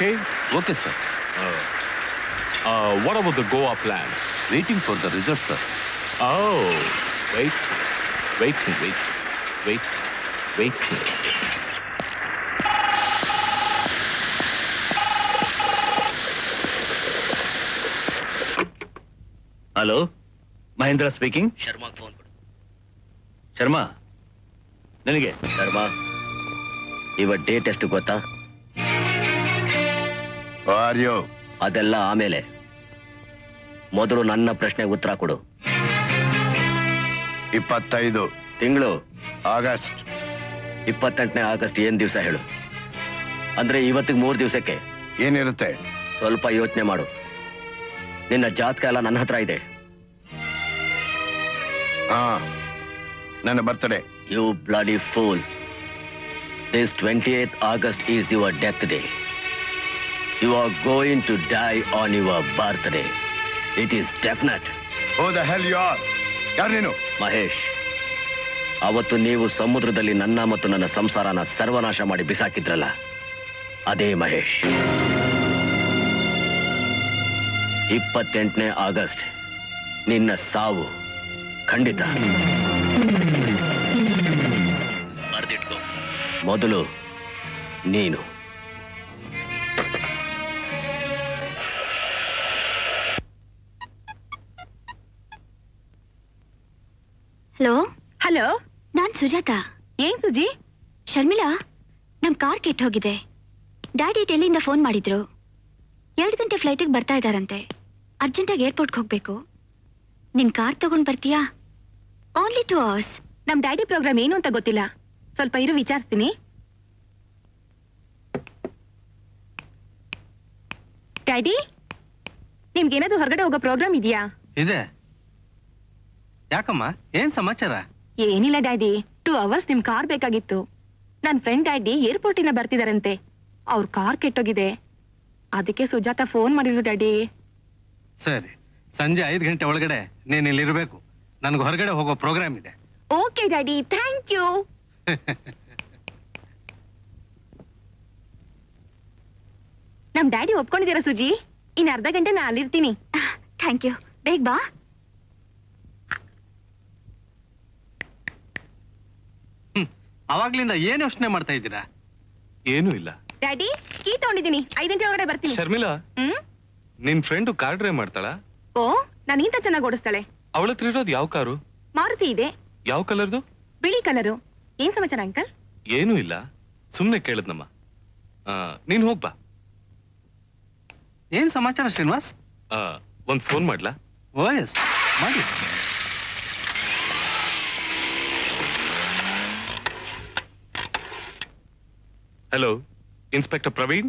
Okay? Okay, sir. What about the Goa plan? Waiting for the result, sir. Oh, waiting. Hello, Mahendra speaking. ಶರ್ಮಾಗ್ phone ಕೊಡು. ಶರ್ಮಾ, ನನಗೆ. ಶರ್ಮಾ, ಇವತ್ತು date ಎಷ್ಟು ಗೊತ್ತಾ? ಅದೆಲ್ಲ ಆಮೇಲೆ. ಮೊದಲು ನನ್ನ ಪ್ರಶ್ನೆಗೆ ಉತ್ತರ ಕೊಡು. 25 ತಿಂಗಳು ಆಗಸ್ಟ್. 28ನೇ ಆಗಸ್ಟ್ ಏನ್ ದಿವಸ ಹೇಳು? ಅಂದ್ರೆ ಇವತ್ತಿಗೆ 3 ದಿವಸಕ್ಕೆ ಏನಿರುತ್ತೆ? ಸ್ವಲ್ಪ ಯೋಚನೆ ಮಾಡು. ನಿನ್ನ ಜಾತಕ ಎಲ್ಲ ನನ್ನ ಹತ್ರ ಇದೆ. ನನ್ನ birthday. You bloody fool. This 28th August is your death day. You are going to die on your birthday. It is definite. Who the hell you are? ಯಾರು ನೀನು? ಮಹೇಶ್, ಅವತ್ತು ನೀವು ಸಮುದ್ರದಲ್ಲಿ ನನ್ನ ಮತ್ತು ನನ್ನ ಸಂಸಾರನ ಸರ್ವನಾಶ ಮಾಡಿ ಬಿಸಾಕಿದ್ರಲ್ಲ, ಅದೇ ಮಹೇಶ್. 28ನೇ ಆಗಸ್ಟ್ ನಿನ್ನ ಸಾವು ಖಂಡಿತ. ಬರ್ದಿಟ್ಕೋ. ಮೊದಲು ನೀನು. ಹಲೋ ಹಲೋ, ನಾನ್ ಸುಜಾತ. ಏನ್ ಸುಜಿ? ಶರ್ಮಿಳಾ, ನಮ್ ಕಾರ್ ಕೆಟ್ಟ ಹೋಗಿದೆ. ಡ್ಯಾಡಿ ಡೆಲ್ಲಿಯಿಂದ ಫೋನ್ ಮಾಡಿದ್ರು. 2 ಗಂಟೆ ಫ್ಲೈಟಿಗೆ ಬರ್ತಾ ಇದಾರಂತೆ. ಅರ್ಜೆಂಟಾಗಿ ಏರ್ಪೋರ್ಟ್ಗೆ ಹೋಗ್ಬೇಕು. ನಿನ್ ಕಾರ್ ತಗೊಂಡ್ ಬರ್ತೀಯಾ? Only 2 hours. ನಮ್ ಡ್ಯಾಡಿ ಪ್ರೋಗ್ರಾಮ್ ಏನು ಅಂತ ಗೊತ್ತಿಲ್ಲ. ಸ್ವಲ್ಪ ಇರು, ವಿಚಾರಿಸ್ತೀನಿ. ಡ್ಯಾಡಿ, ನಿಮ್ಗೇನಾದ್ರು ಹೊರಗಡೆ ಹೋಗೋ ಪ್ರೋಗ್ರಾಮ್ ಇದೆಯಾ? ಇದೆ. ಯಾಕಮ್ಮ, ಏನ್ ಸಮಾಚಾರ? ಏನಿಲ್ಲ ಡ್ಯಾಡಿ, 2 hours ನಿಮ್ ಕಾರ್ ಬೇಕಾಗಿತ್ತು. ನನ್ ಫ್ರೆಂಡ್ ಡ್ಯಾಡಿ ಏರ್ಪೋರ್ಟಿನ ಬರ್ತಿದಾರಂತೆ. ಅವ್ರ ಕಾರ್ ಕೆಟ್ಟೋಗಿದೆ. ಅದಕ್ಕೆ ಸುಜಾತ ಫೋನ್ ಮಾಡಿದ್ರು ಡ್ಯಾಡಿ. ಸರಿ, ಸಂಜೆ 5 ಗಂಟೆ ಒಳಗಡೆ ನೀನ್ ಇಲ್ಲಿರ್ಬೇಕು. ನನ್ಗೆ ಹೊರಗಡೆ ಹೋಗೋ ಪ್ರೋಗ್ರಾಮ್ ಇದೆ. Okay daddy, thank you. ನಮ್ ಡ್ಯಾಡಿ ಒಪ್ಕೊಂಡಿದ್ದೀರಾ ಸುಜಿ? ಇನ್ ಅರ್ಧ ಗಂಟೆ ನಾ ಅಲ್ಲಿರ್ತೀನಿ. Thank you. ಬೇಗ ಬಾ. ಅವಾಗ್ಲಿಂದ ಏನ್ ಯೋಚನೆ ಮಾಡ್ತಾ ಇದ್ದೀರಾ? ಏನೂ ಇಲ್ಲ. ಡ್ಯಾಡಿ, ಕೀ ತಗೊಂಡಿದ್ದೀನಿ. 5 ಗಂಟೆ ಒಳಗಡೆ ಬರ್ತೀನಿ. ಶರ್ಮಿಳಾ, ನಿನ್ ಫ್ರೆಂಡು ಕಾರ್ ಡ್ರೈವ್ ಮಾಡ್ತಾಳ? ಓ, ನಾನು ಇಂತ ಚೆನ್ನಾಗಿ ಓಡಿಸ್ತಾಳೆ. ಅವಳ ಹತ್ರ ಇರೋದು ಯಾವ ಕಾರು? ಮಾರುತಿ ಇದೆ. ಯಾವ ಕಲರ್ದು? ಬಿಳಿ ಕಲರು. ಏನ್ ಸಮಾಚಾರ ಅಂಕಲ್? ಏನೂ ಇಲ್ಲ, ಸುಮ್ನೆ ಕೇಳದ್ನಮ್ಮ. ನೀನ್ ಹೋಗ್ಬಾ. ಏನ್ ಸಮಾಚಾರ ಶ್ರೀನಿವಾಸ್? ಒಂದ್ ಫೋನ್ ಮಾಡ್ಲಾ? ಓ ಎಸ್, ಮಾಡಿ. Hello, inspector Praveen.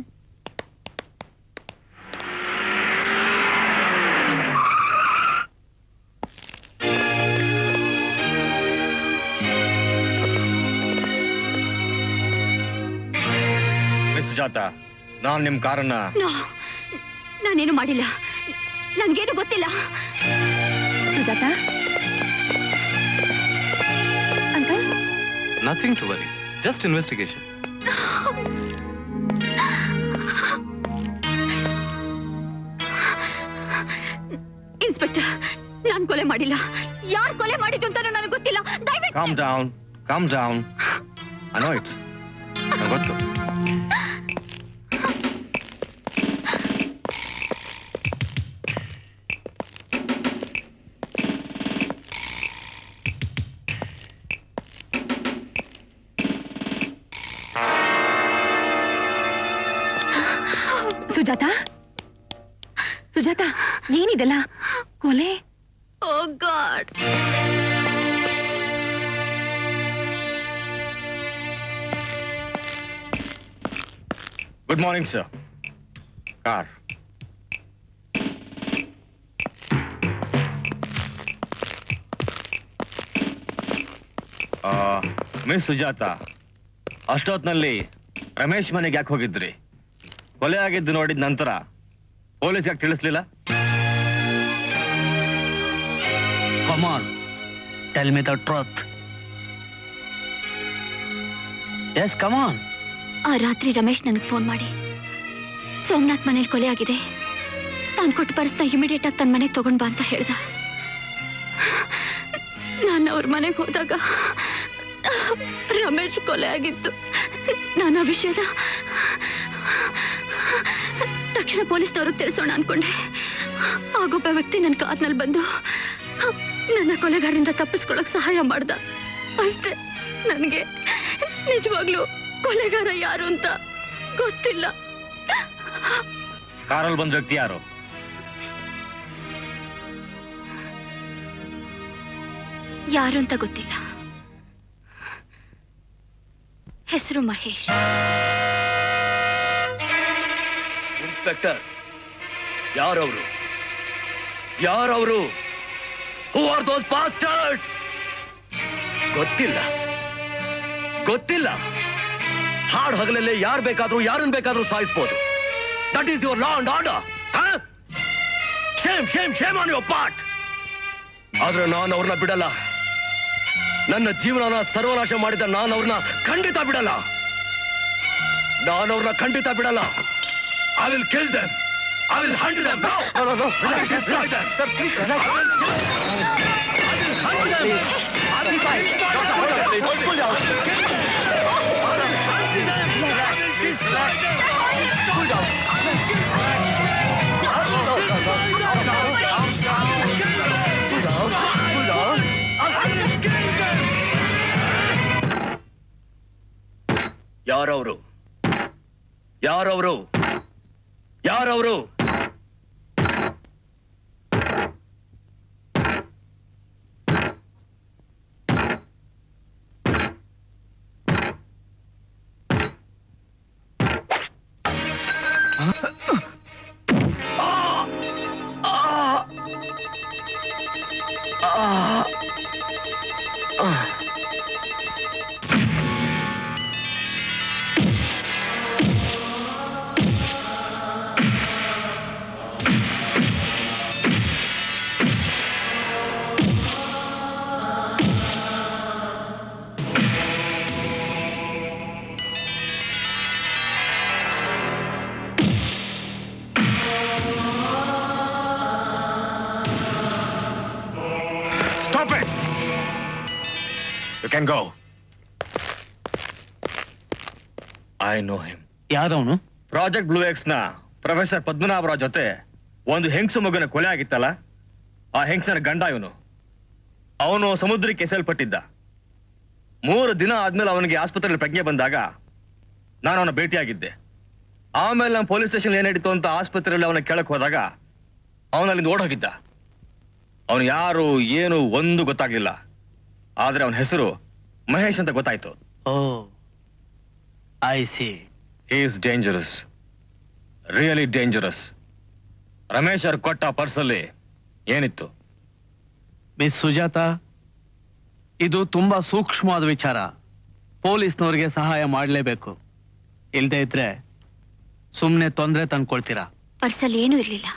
ಸುಜಾತ, ನಾನ್ ನಿಮ್ ಕಾರನ್ನ ನಾನೇನು ಮಾಡಿಲ್ಲ. ನನ್ಗೇನು ಗೊತ್ತಿಲ್ಲ. Sujata uncle, nothing to worry, just investigation. Inspector, ನಾನ್ ಕೊಲೆ ಮಾಡಿಲ್ಲ. ಯಾರು ಕೊಲೆ ಮಾಡಿದ್ದು ಅಂತ ನನಗೆ ಗೊತ್ತಿಲ್ಲ. ದಯವಿಟ್ಟು calm down. I know it. ಗೊತ್ತು. ಸುಜಾತ, ಸುಜಾತ, ಏನಿದೆಲ್ಲ? ಕೊಲೆ? Oh God. Good morning sir. Car. Miss Sujata, ಅಷ್ಟೊತ್ನಲ್ಲಿ ರಮೇಶ್ ಮನೆಗೆ ಯಾಕೆ ಹೋಗಿದ್ರಿ? ಕೊಲೆ ಆಗಿದ್ದು ನೋಡಿದ ನಂತರ ಪೊಲೀಸ್ ಯಾಕೆ ತಿಳಿಸ್ಲಿಲ್ಲ? Come on, tell me the truth. Yes, come on. ಆ ರಾತ್ರಿ ರಮೇಶ್ ನನಗೆ ಫೋನ್ ಮಾಡಿ ಸೋಮನಾಥ್ ಮನೇಲಿ ಕೊಲೆ ಆಗಿದೆ. ತಾನು ಕೊಟ್ಟು ಪರ್ಸ್ನ ಇಮಿಡಿಯೇಟ್ ಆಗಿ ತನ್ನ ಮನೆಗೆ ತಗೊಂಡ್ ಬಾ ಅಂತ ಹೇಳ್ದ. ನಾನು ಅವ್ರ ಮನೆಗೆ ಹೋದಾಗ ರಮೇಶ್ ಕೊಲೆ ಆಗಿತ್ತು. ನಾನು ಆ ವಿಷಯದ ತಕ್ಷಣ ಪೊಲೀಸ್ನವ್ರಿಗೆ ತಿಳಿಸೋಣ ಅನ್ಕೊಂಡೆ. ಆಗೊಬ್ಬ ವ್ಯಕ್ತಿ ನನ್ನ ಕಾರ್ನಲ್ಲಿ ಬಂದು ನನ್ನ ಕೊಲೆಗಾರರಿಂದ ತಪ್ಪಿಸ್ಕೊಳಕ್ ಸಹಾಯ ಮಾಡ್ದ. ಅಷ್ಟೇ. ನನಗೆ ನಿಜವಾಗ್ಲೂ ಕೊಲೆಗಾರ ಯಾರು ಅಂತ ಗೊತ್ತಿಲ್ಲ. ಕಾರಲ್ಲಿ ಬಂದ ವ್ಯಕ್ತಿ ಯಾರು? ಯಾರು ಅಂತ ಗೊತ್ತಿಲ್ಲ. ಹೆಸರು ಮಹೇಶ್. ಇನ್ಸ್ಪೆಕ್ಟರ್, ಯಾರವರು? ಯಾರವರು? Who are those bastards? ಗೊತ್ತಿಲ್ಲ, ಗೊತ್ತಿಲ್ಲ. ಹಾಡ್ ಹಗಲಲ್ಲೇ ಯಾರು ಬೇಕಾದ್ರೂ ಯಾರನ್ನ ಬೇಕಾದ್ರೂ ಸಾಯಿಸ್ಬೋದು. That is your law and order. Shame shame shame on your part. ಆದ್ರೆ ನಾನು ಅವ್ರನ್ನ ಬಿಡಲ್ಲ. ನನ್ನ ಜೀವನನ ಸರ್ವನಾಶ ಮಾಡಿದ ನಾನು ಅವ್ರನ್ನ ಖಂಡಿತ ಬಿಡಲ್ಲ. ನಾನು ಅವ್ರನ್ನ ಖಂಡಿತ ಬಿಡಲ್ಲ. I will kill them. I will hunt them. ಯಾರವರು? ಯಾರವರು? ಯಾರವರು? Stop it! You can go. I know him. ಯಾವ್ದವನು? ಪ್ರಾಜೆಕ್ಟ್ ಬ್ಲೂ ಎಕ್ಸ್ ನ ಪ್ರೊಫೆಸರ್ ಪದ್ಮನಾಭರಾವ್ ಜೊತೆ ಒಂದು ಹೆಂಗಸು ಮಗುವಿನ ಕೊಲೆ ಆಗಿತ್ತಲ್ಲ, ಆ ಹೆಂಗಸನ ಗಂಡ ಇವನು. ಅವನು ಸಮುದ್ರಕ್ಕೆ ಎಸೆಯಲ್ಪಟ್ಟಿದ್ದ. 3 ದಿನ ಆದ್ಮೇಲೆ ಅವನಿಗೆ ಆಸ್ಪತ್ರೆಯಲ್ಲಿ ಪ್ರಜ್ಞೆ ಬಂದಾಗ ನಾನು ಅವನ ಭೇಟಿಯಾಗಿದ್ದೆ. ಆಮೇಲೆ ನಮ್ಮ ಪೊಲೀಸ್ ಸ್ಟೇಷನ್ ಏನ್ ನಡೀತು ಅಂತ ಆಸ್ಪತ್ರೆಯಲ್ಲಿ ಅವನ ಕೇಳಕ್ ಹೋದಾಗ ಅವನಲ್ಲಿಂದ ಓಡೋಗಿದ್ದ. ಅವನು ಯಾರು ಏನು ಒಂದು ಗೊತ್ತಾಗ್ಲಿಲ್ಲ. ಆದ್ರೆ ಅವನ ಹೆಸರು ಮಹೇಶ್ ಅಂತ ಗೊತ್ತಾಯ್ತು. Oh, I see. He is dangerous, really dangerous. Ramesh ಅವ್ರು ಕೊಟ್ಟ ಪರ್ಸಲ್ಲಿ ಏನಿತ್ತು? ಮಿಸ್ ಸುಜಾತ, ಇದು ತುಂಬಾ ಸೂಕ್ಷ್ಮವಾದ ವಿಚಾರ. ಪೊಲೀಸ್ನವ್ರಿಗೆ ಸಹಾಯ ಮಾಡಲೇಬೇಕು. ಇಲ್ದೇ ಇದ್ರೆ ಸುಮ್ನೆ ತೊಂದರೆ ತಂದ್ಕೊಳ್ತೀರಾ. ಪರ್ಸಲ್ಲಿ ಏನೂ ಇರ್ಲಿಲ್ಲ.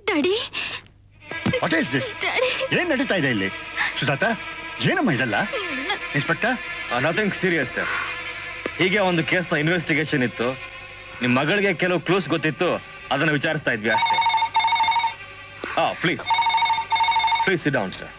Daddy, What is this? Daddy, ಏನ್ ನಡೀತಾ ಇದೆ ಇಲ್ಲಿ? ಸುಜಾತ, ಏನಮ್ಮ ಇದೆಲ್ಲ? Inspector, nothing serious sir. ಹೀಗೆ ಒಂದು ಕೇಸ್ನ ಇನ್ವೆಸ್ಟಿಗೇಷನ್ ಇತ್ತು. ನಿಮ್ ಮಗಳಿಗೆ ಕೆಲವು ಕ್ಲೂಸ್ ಗೊತ್ತಿತ್ತು, ಅದನ್ನ ವಿಚಾರಿಸ್ತಾ ಇದ್ವಿ ಅಷ್ಟೇ. Please please sit down sir.